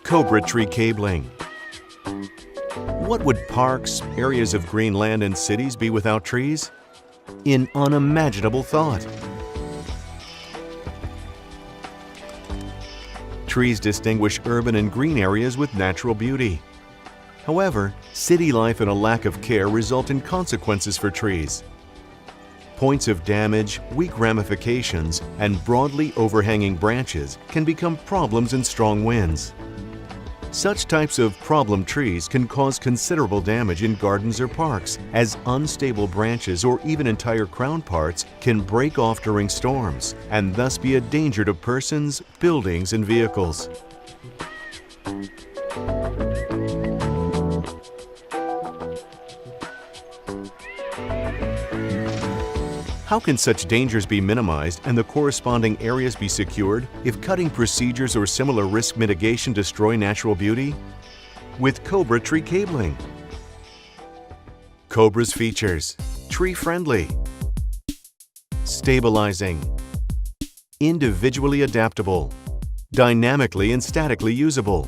Cobra tree cabling. What would parks, areas of green land, and cities be without trees? An unimaginable thought. Trees distinguish urban and green areas with natural beauty. However, city life and a lack of care result in consequences for trees. Points of damage, weak ramifications, and broadly overhanging branches can become problems in strong winds. Such types of problem trees can cause considerable damage in gardens or parks, as unstable branches or even entire crown parts can break off during storms and thus be a danger to persons, buildings, and vehicles. How can such dangers be minimized and the corresponding areas be secured if cutting procedures or similar risk mitigation destroy natural beauty? With Cobra tree cabling. Cobra's features: tree-friendly, stabilizing, individually adaptable, dynamically and statically usable.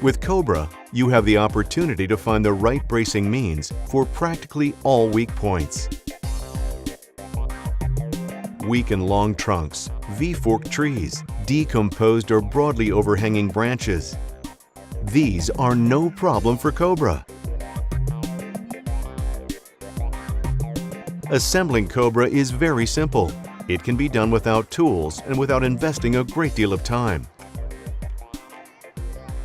With Cobra, you have the opportunity to find the right bracing means for practically all weak points. Weak and long trunks, V-forked trees, decomposed or broadly overhanging branches. These are no problem for Cobra. Assembling Cobra is very simple. It can be done without tools and without investing a great deal of time.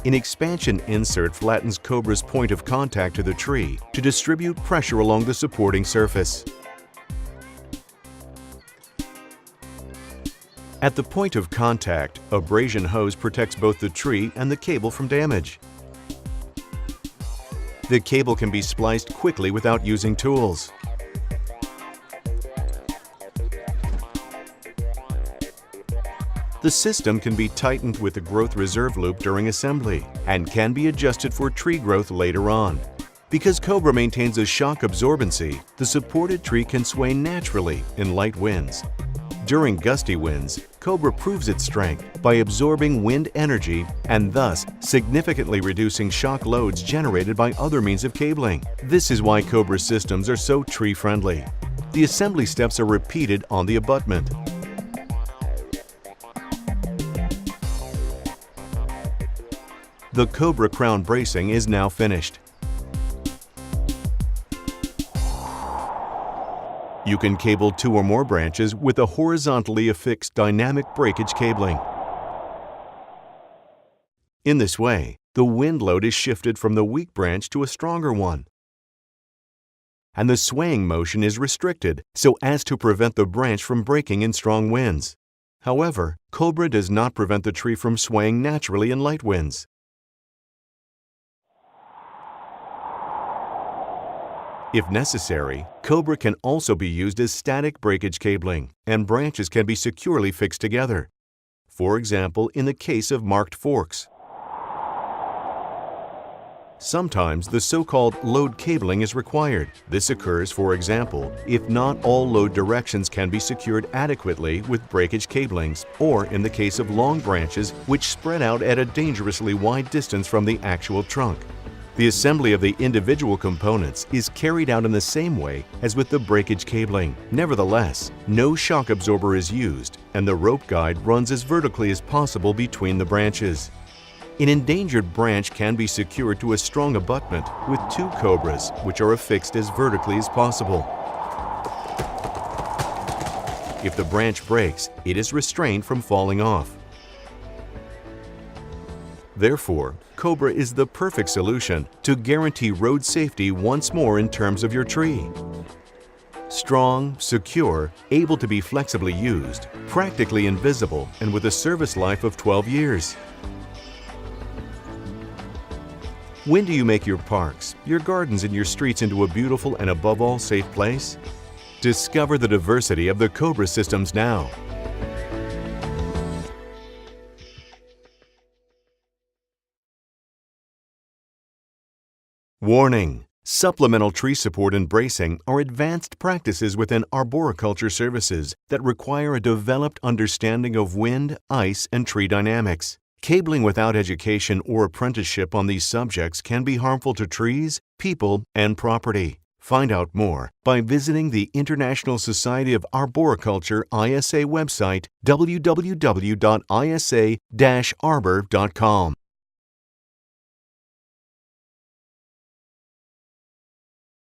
An expansion insert flattens Cobra's point of contact to the tree to distribute pressure along the supporting surface. At the point of contact, abrasion hose protects both the tree and the cable from damage. The cable can be spliced quickly without using tools. The system can be tightened with the growth reserve loop during assembly and can be adjusted for tree growth later on. Because Cobra maintains a shock absorbency, the supported tree can sway naturally in light winds. During gusty winds, Cobra proves its strength by absorbing wind energy and thus significantly reducing shock loads generated by other means of cabling. This is why Cobra systems are so tree-friendly. The assembly steps are repeated on the abutment. The Cobra crown bracing is now finished. You can cable 2 or more branches with a horizontally affixed dynamic breakage cabling. In this way, the wind load is shifted from the weak branch to a stronger one, and the swaying motion is restricted so as to prevent the branch from breaking in strong winds. However, Cobra does not prevent the tree from swaying naturally in light winds. If necessary, Cobra can also be used as static breakage cabling, and branches can be securely fixed together. For example, in the case of marked forks. Sometimes the so-called load cabling is required. This occurs, for example, if not all load directions can be secured adequately with breakage cablings, or in the case of long branches which spread out at a dangerously wide distance from the actual trunk. The assembly of the individual components is carried out in the same way as with the breakage cabling. Nevertheless, no shock absorber is used, and the rope guide runs as vertically as possible between the branches. An endangered branch can be secured to a strong abutment with 2 Cobras, which are affixed as vertically as possible. If the branch breaks, it is restrained from falling off. Therefore, Cobra is the perfect solution to guarantee road safety once more in terms of your tree. Strong, secure, able to be flexibly used, practically invisible, and with a service life of 12 years. When do you make your parks, your gardens, and your streets into a beautiful and above all safe place? Discover the diversity of the Cobra systems now. Warning! Supplemental tree support and bracing are advanced practices within arboriculture services that require a developed understanding of wind, ice, and tree dynamics. Cabling without education or apprenticeship on these subjects can be harmful to trees, people, and property. Find out more by visiting the International Society of Arboriculture ISA website www.isa-arbor.com.